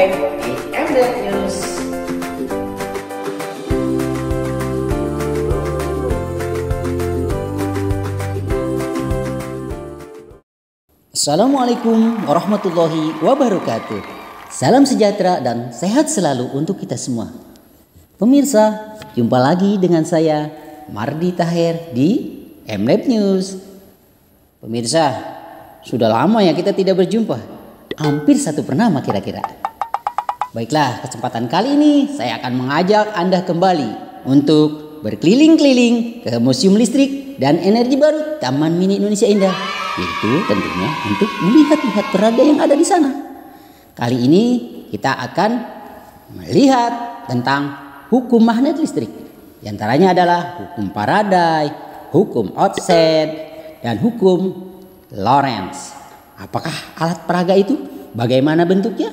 FM di MDF News. Assalamualaikum warahmatullahi wabarakatuh. Salam sejahtera dan sehat selalu untuk kita semua. Pemirsa, jumpa lagi dengan saya Mardi Tahir di MDF News. Pemirsa, sudah lama ya kita tidak berjumpa. Hampir satu purnama kira-kira. Baiklah, kesempatan kali ini saya akan mengajak Anda kembali untuk berkeliling-keliling ke Museum Listrik dan Energi Baru Taman Mini Indonesia Indah. Yaitu tentunya untuk melihat-lihat peraga yang ada di sana. Kali ini kita akan melihat tentang hukum magnet listrik. Di antaranya adalah hukum Faraday, hukum Oersted, dan hukum Lorentz. Apakah alat peraga itu? Bagaimana bentuknya?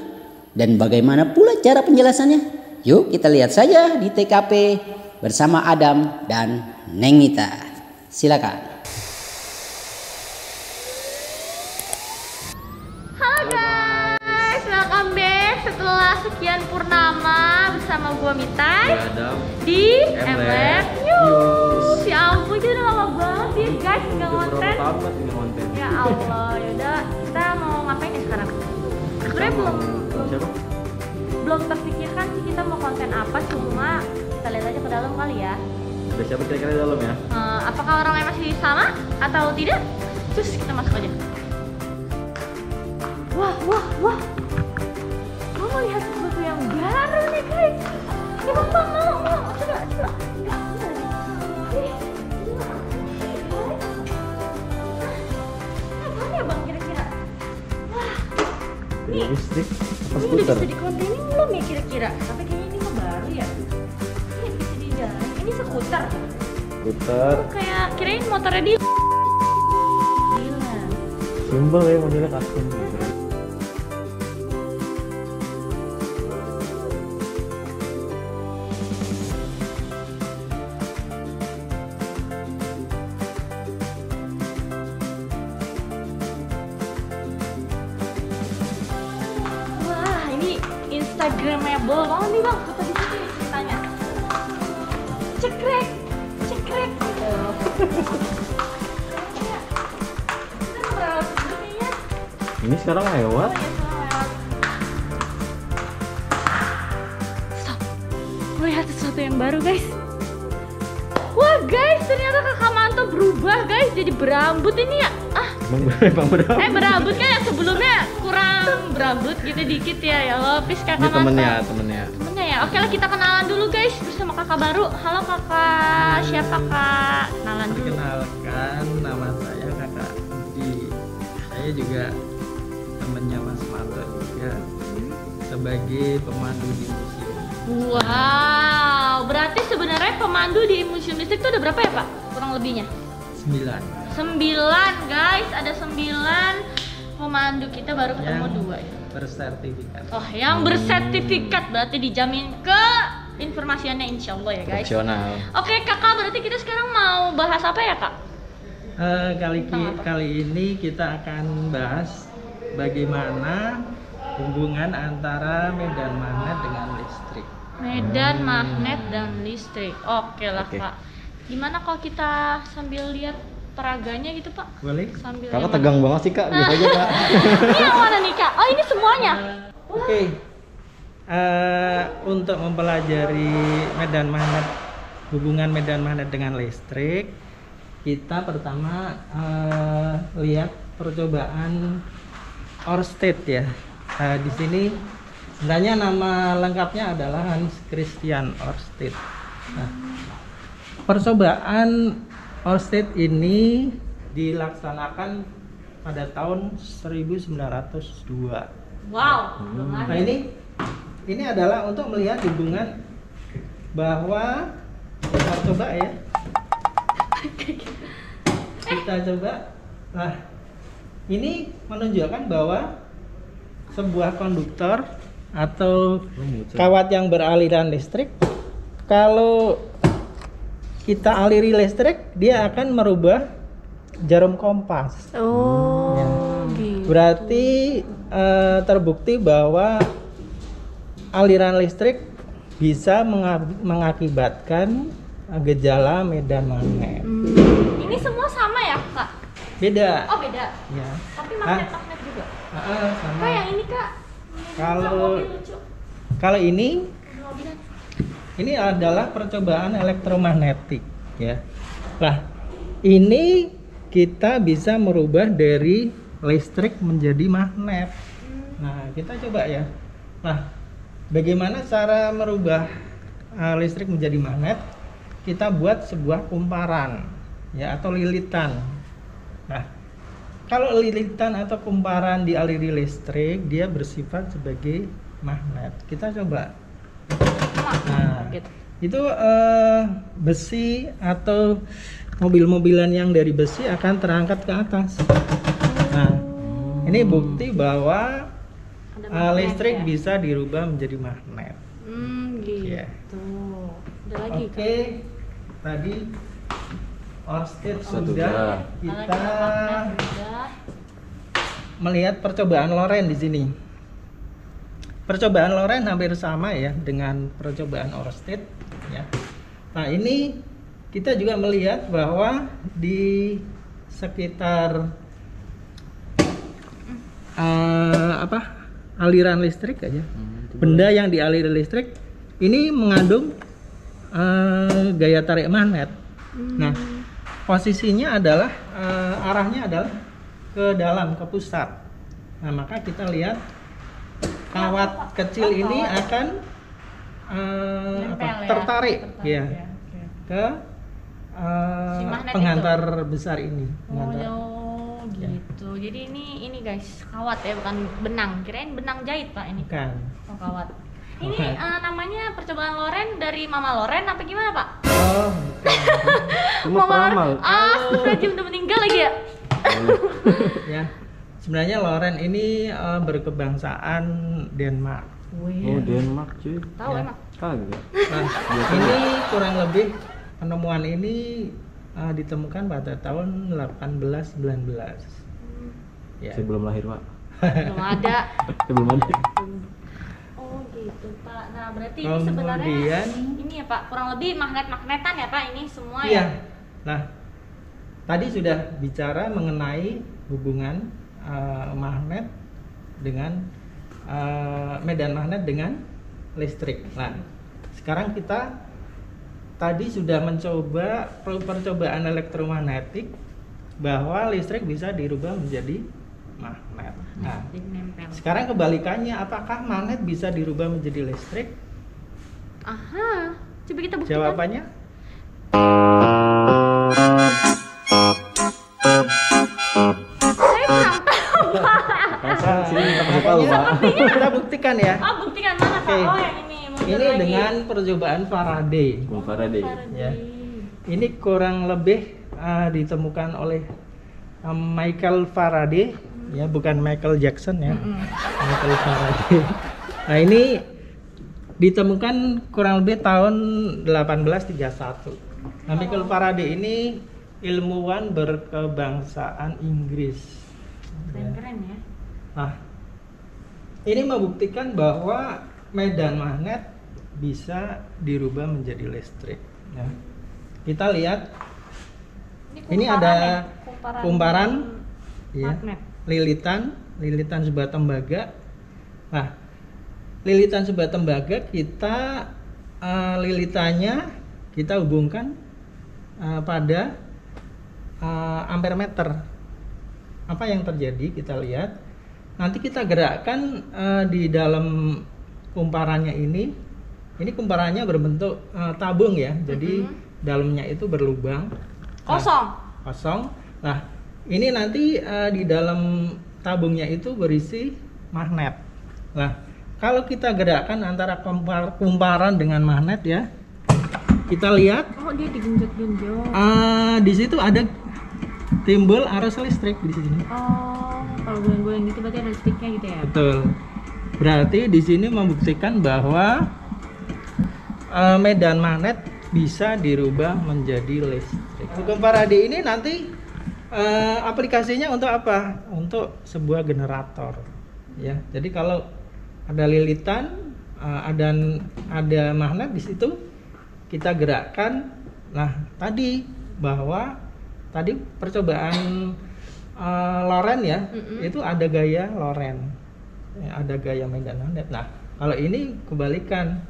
Dan bagaimana pula cara penjelasannya? Yuk kita lihat saja di TKP bersama Adam dan Nengita. Silakan. Setelah sekian purnama bersama gua Mitai di MDF News. Ya ampun, kita udah lama banget ya guys nggak konten. Ya Allah, yaudah kita mau ngapain ya sekarang? Sebenarnya belum terpikirkan sih kita mau konten apa, cuma kita lihat aja ke dalam kali ya. Udah siapa kira-kira di dalam ya? Apakah orangnya masih sama atau tidak? Terus kita masuk aja. Wah. Mau lihat sesuatu yang baru nih guys. Ya bang, mau coba. Apa ya bang kira-kira? Wah, nih listrik apa ini skuter? udah bisa dikontenin belum ya kira-kira? Tapi kayaknya ini mah baru ya. Ini bisa di jalan. Ini skuter. Skuter. Kayak kirain motornya di. Gila. Simbol ya modelnya custom. Instagramable banget nih bang, kata di sini ceritanya. Cekrek gitu. Ini sekarang lewat. Stop, melihat sesuatu yang baru guys. Wah guys, ternyata Kakak Manto berubah guys, jadi berambut ini ya. Bang berambut. Berambut kan yang sebelumnya kurang berambut gitu dikit ya. Ya Allah, please Kakak Manto. Temennya Ya, oke lah kita kenalan dulu guys bersama kakak baru. Halo kakak, siapa kak? Kenalan dulu. Perkenalkan, nama saya Kakak Di. Saya juga temannya Mas Manto juga sebagai pemandu di museum. Wow, berarti sebenarnya pemandu di Museum Listrik itu ada berapa ya pak? Kurang lebihnya? 9 guys, ada 9 pemandu, kita baru ketemu 2 ya. Bersertifikat. Oh, yang bersertifikat berarti dijamin ke informasiannya insya Allah ya guys. Profesional. Oke kakak, berarti kita sekarang mau bahas apa ya kak? Kali ini kita akan bahas bagaimana hubungan antara medan magnet dengan listrik. Medan magnet dan listrik. Oke lah kak. Gimana kalau kita sambil lihat peraganya gitu pak? Boleh? Sambil Kakak tegang banget sih kak, biasa aja kak. Ini yang mana nih kak? Oh ini semuanya? Oke. Untuk mempelajari medan magnet, hubungan medan magnet dengan listrik, kita pertama lihat percobaan Oersted ya. Di sini sebenarnya nama lengkapnya adalah Hans Christian Oersted. Nah, percobaan Oersted ini dilaksanakan pada tahun 1902. Wow. Nah ini adalah untuk melihat hubungan bahwa kita coba ya. Kita coba. Nah, ini menunjukkan bahwa sebuah konduktor atau kawat yang beraliran listrik, kalau kita aliri listrik, dia akan merubah jarum kompas. Oh, Ya. gitu. Berarti terbukti bahwa aliran listrik bisa mengakibatkan gejala medan magnet. Ini semua sama ya kak? Beda. Oh beda. Ya. Tapi magnet juga. Sama. Kak yang ini kak? Kalau ini Mobilan. ini adalah percobaan elektromagnetik ya. Nah, ini kita bisa merubah dari listrik menjadi magnet. Nah, kita coba ya. Nah, bagaimana cara merubah listrik menjadi magnet? Kita buat sebuah kumparan ya atau lilitan. Nah, kalau lilitan atau kumparan dialiri listrik, dia bersifat sebagai magnet. Kita coba. Nah, itu besi atau mobil-mobilan yang dari besi akan terangkat ke atas. Nah, ini bukti bahwa listrik ya? bisa dirubah menjadi magnet. Gitu. Ya. Ada lagi Oke, tadi Orsted Sudah. sudah. Kita udah. melihat percobaan Loren di sini. Percobaan Loren hampir sama ya dengan percobaan Orsted ya. Nah, ini kita juga melihat bahwa di sekitar aliran listrik aja, benda yang dialiri listrik ini mengandung gaya tarik magnet. Nah, posisinya adalah arahnya adalah ke dalam, ke pusat. Nah, maka kita lihat kawat kecil ini akan tertarik ya ke Si magnet penghantar besar ini. Penghantar. Oh gitu. Jadi ini guys, kawat ya, bukan benang. Kirain benang jahit pak ini. Bukan. Oh kawat. Ini namanya percobaan Loren dari Mama Loren apa gimana pak? Oh, bukan. Cuma peramal. Astagfirullahaladzim, udah meninggal lagi ya? Ya. Sebenarnya Loren ini berkebangsaan Denmark. Oh, Denmark cuy. Tahu Ya. emang? Kagak. Nah, ini kurang lebih penemuan ini ditemukan pada tahun 1819. Ya. Saya belum lahir, Pak. Belum ada. Saya belum ada. Oh gitu pak. Nah berarti ini sebenarnya Kemudian- ini ya pak, kurang lebih magnetan ya pak ini semua Iya. ya. Nah, tadi sudah bicara mengenai hubungan magnet dengan medan magnet dengan listrik. Nah, sekarang kita tadi sudah mencoba percobaan elektromagnetik bahwa listrik bisa dirubah menjadi magnet. Nah, Jadi nempel. sekarang kebalikannya, apakah magnet bisa dirubah menjadi listrik? Aha. Coba kita buktikan. Jawabannya Saya kurang tahu pak. Pasang sini kita kasih tahu, Pak. kita buktikan ya. Oh buktikan mana pak? Oke. Oh yang ini. Mundur Ini lagi. dengan percobaan Faraday. Bung Faraday. Ya. Ini kurang lebih ditemukan oleh Michael Faraday, ya bukan Michael Jackson ya, Michael Faraday. Nah ini ditemukan kurang lebih tahun 1831. Nah, Michael Faraday ini ilmuwan berkebangsaan Inggris. Ya. Keren ya. Nah, ini membuktikan bahwa medan magnet bisa dirubah menjadi listrik. Ya. Kita lihat, ini ada kumparan, ya, magnet. lilitan sebuah tembaga. Nah, lilitan sebuah tembaga kita lilitannya kita hubungkan pada ampermeter. Apa yang terjadi? Kita lihat. Nanti kita gerakkan di dalam kumparannya ini. Ini kumparannya berbentuk tabung ya. Jadi dalamnya itu berlubang. Kosong. Kosong. Nah, ini nanti di dalam tabungnya itu berisi magnet. Nah, kalau kita gerakkan antara kumparan dengan magnet ya, kita lihat Oh dia digenjot-genjot. di situ ada timbul arus listrik di sini. Oh kalau goyang-goyang gitu berarti ada listriknya gitu ya? Betul. Berarti di sini membuktikan bahwa medan magnet bisa dirubah menjadi listrik. Hukum Faraday ini nanti aplikasinya untuk apa? Untuk sebuah generator. Ya. Jadi kalau ada lilitan ada magnet di situ, kita gerakkan. Nah, tadi percobaan Loren ya, itu ada gaya Loren, ya, ada gaya medan magnet. Nah, kalau ini kebalikan,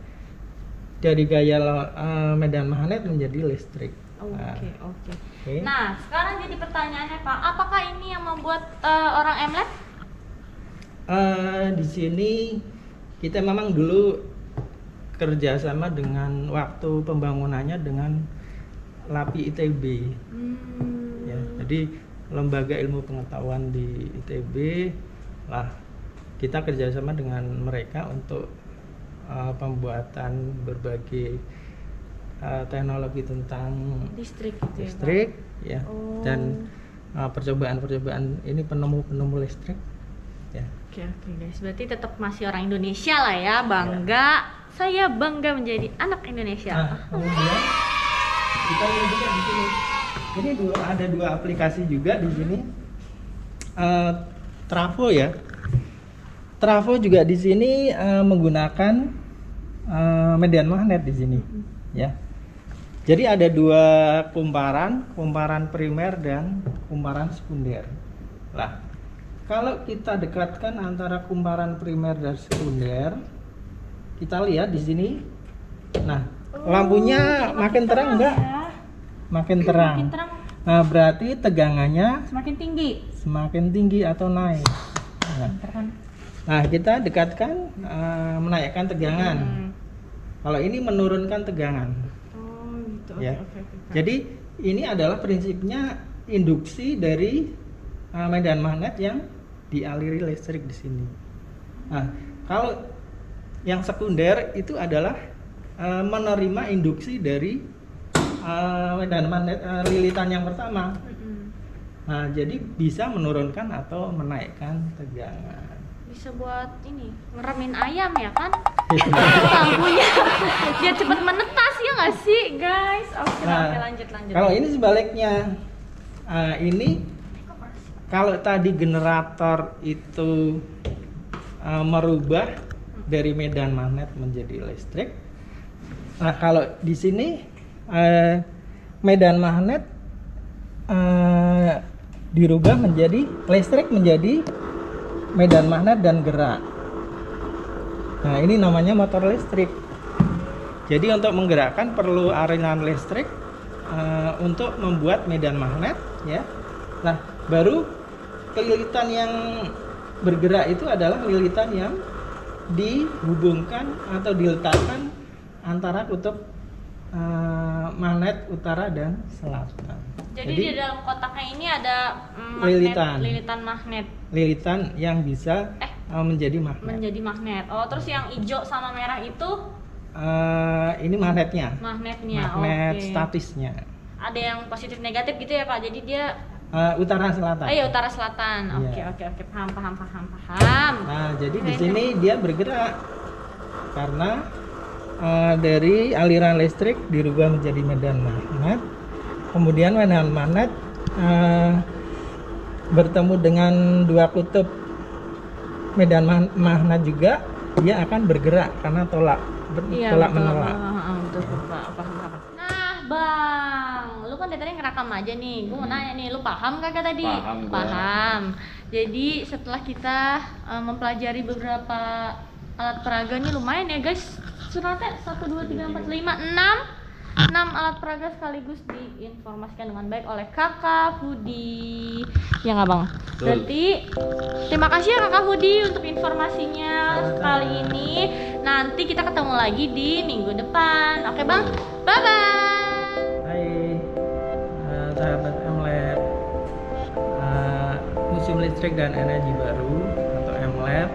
dari gaya medan magnet menjadi listrik. Oke. Nah, sekarang jadi pertanyaannya Pak, apakah ini yang membuat orang MLab? Di sini kita memang dulu kerjasama dengan waktu pembangunannya dengan LAPI ITB. Ya, jadi lembaga ilmu pengetahuan di ITB lah, kita kerjasama dengan mereka untuk pembuatan berbagai teknologi tentang listrik, ya, dan percobaan ini penemu listrik. Ya. Oke guys, berarti tetap masih orang Indonesia lah ya, bangga. Ya. Saya bangga menjadi anak Indonesia. Nah, kemudian kita lihat juga di sini. Ini ada dua aplikasi juga di sini. Trafo ya. Trafo juga di sini menggunakan medan magnet di sini, ya. Jadi ada dua kumparan primer dan kumparan sekunder. Lah, kalau kita dekatkan antara kumparan primer dan sekunder, kita lihat di sini. Nah, lampunya makin terang enggak? Ya. Makin terang. Nah, berarti tegangannya semakin tinggi atau naik. Nah, kita dekatkan, menaikkan tegangan. Kalau ini menurunkan tegangan. Gitu. Ya. Jadi ini adalah prinsipnya induksi dari medan magnet yang dialiri listrik di sini. Nah, kalau yang sekunder itu adalah menerima induksi dari medan magnet lilitan yang pertama. Nah, jadi bisa menurunkan atau menaikkan tegangan. Bisa buat ini ngeremin ayam ya kan? Lampunya biar cepat menetas ya nggak sih guys? Oke, lanjut. Kalau ini sebaliknya, ini kalau tadi generator itu merubah dari medan magnet menjadi listrik. Nah, kalau di sini medan magnet dirubah menjadi listrik, menjadi medan magnet dan gerak. Nah, ini namanya motor listrik. Jadi untuk menggerakkan perlu aliran listrik untuk membuat medan magnet, ya. Nah, baru lilitan yang bergerak itu adalah lilitan yang dihubungkan atau diletakkan antara kutub magnet utara dan selatan. Jadi di dalam kotaknya ini ada lilitan magnet. Lilitan yang bisa menjadi magnet. Oh, terus yang hijau sama merah itu? Ini magnetnya. Magnet statisnya. Ada yang positif negatif gitu ya Pak. Jadi dia utara selatan. Iya, utara selatan. Oke. Paham. Nah, jadi di sini dia bergerak karena dari aliran listrik dirubah menjadi medan magnet. Kemudian medan magnet bertemu dengan dua kutub medan magnet juga, dia akan bergerak karena tolak menolak. Betul, paham. Nah, Bang, lu kan tadi ngerekam aja nih. Gue mau nanya nih, lu paham kagak tadi? Paham. Jadi setelah kita mempelajari beberapa alat peraga nih, lumayan ya guys. Suratnya 1, 2, 3, 4, 5, 6 alat peraga sekaligus diinformasikan dengan baik oleh Kakak Hudi. Ya nggak Bang? Berarti terima kasih ya Kakak Hudi untuk informasinya kali ini. Nanti kita ketemu lagi di minggu depan. Oke Bang? Bye-bye. Hai sahabat MLab, Museum Listrik dan Energi Baru atau MLab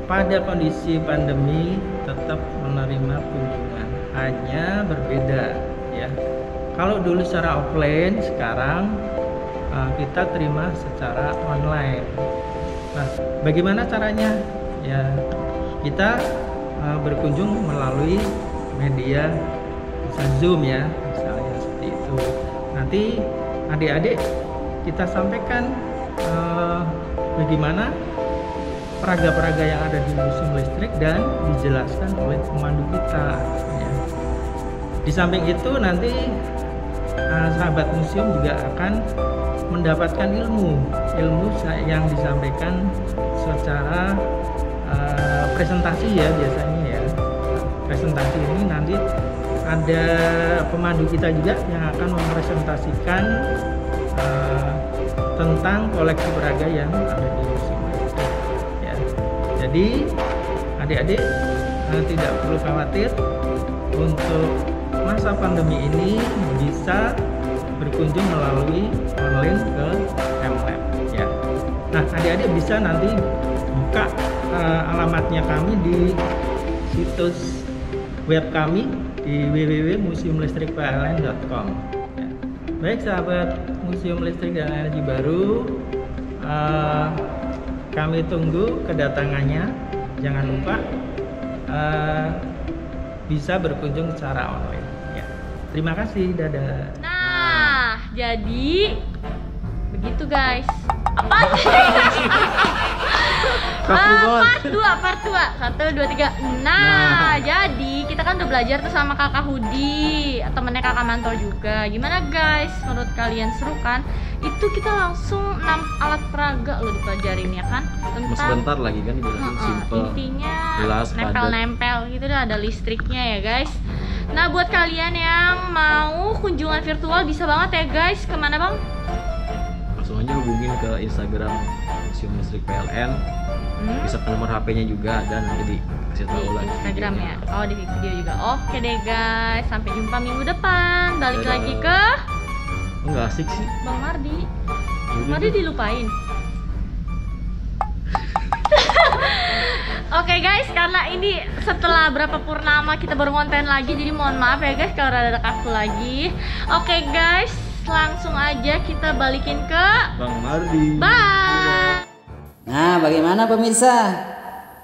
pada kondisi pandemi tetap menerima kunjungan, hanya berbeda ya. Kalau dulu secara offline, sekarang kita terima secara online. Nah, bagaimana caranya? Ya, kita berkunjung melalui media bisa Zoom ya, misalnya seperti itu. Nanti adik-adik kita sampaikan bagaimana peraga-peraga yang ada di museum listrik dan dijelaskan oleh pemandu kita. Ya. Di samping itu nanti sahabat museum juga akan mendapatkan ilmu yang disampaikan secara presentasi ya biasanya ya. Presentasi ini nanti ada pemandu kita juga yang akan mempresentasikan tentang koleksi peraga yang ada di museum listrik. Ya. Jadi adik-adik tidak perlu khawatir untuk masa pandemi ini bisa berkunjung melalui online ke MLab ya. Nah, adik-adik bisa nanti buka alamatnya kami di situs web kami di www.museumlistrikpln.com ya. Baik sahabat Museum Listrik dan Energi Baru, kami tunggu kedatangannya. Jangan lupa bisa berkunjung secara online ya. Terima kasih, dadah. Nah, jadi begitu guys. Apa sih? Part 2. 1, 2, 3. Nah, jadi kita kan udah belajar tuh sama kakak Hudi, temennya kakak Manto juga. Gimana guys? Menurut kalian seru kan? Itu kita langsung 6 alat peraga loh dipelajarin ya kan? Tentang sebentar lagi kan dijelasin simple. Intinya jelas, nempel-nempel gitu dah, ada listriknya ya guys. Nah, buat kalian yang mau kunjungan virtual bisa banget ya guys. Kemana bang? Langsung aja hubungin ke Instagram Museum Listrik PLN. Bisa ke nomor HP-nya juga dan nanti dikasih tahu di lagi Instagram videonya. ya. Oh, di video juga. Oke deh guys, sampai jumpa minggu depan. Balik Dadah. lagi ke Enggak asik sih. Bang Mardi. Yaudah Mardi deh. dilupain. Oke guys, karena ini setelah berapa purnama kita baru konten lagi, jadi mohon maaf ya guys kalau ada kaku lagi. Oke guys, langsung aja kita balikin ke Bang Mardi. bye. Nah, bagaimana pemirsa?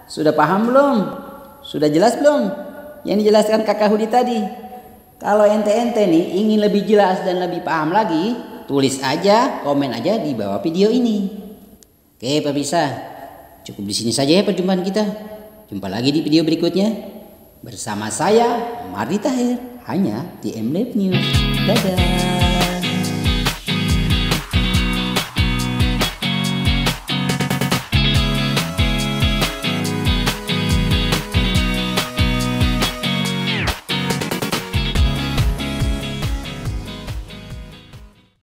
Sudah paham belum? Sudah jelas belum yang dijelaskan kakak Hudi tadi? Kalau ente-ente nih ingin lebih jelas dan lebih paham lagi, tulis aja, komen aja di bawah video ini. Oke pemirsa, cukup di sini saja ya perjumpaan kita. Jumpa lagi di video berikutnya bersama saya Mardi Tahir hanya di MLab News. Dadah.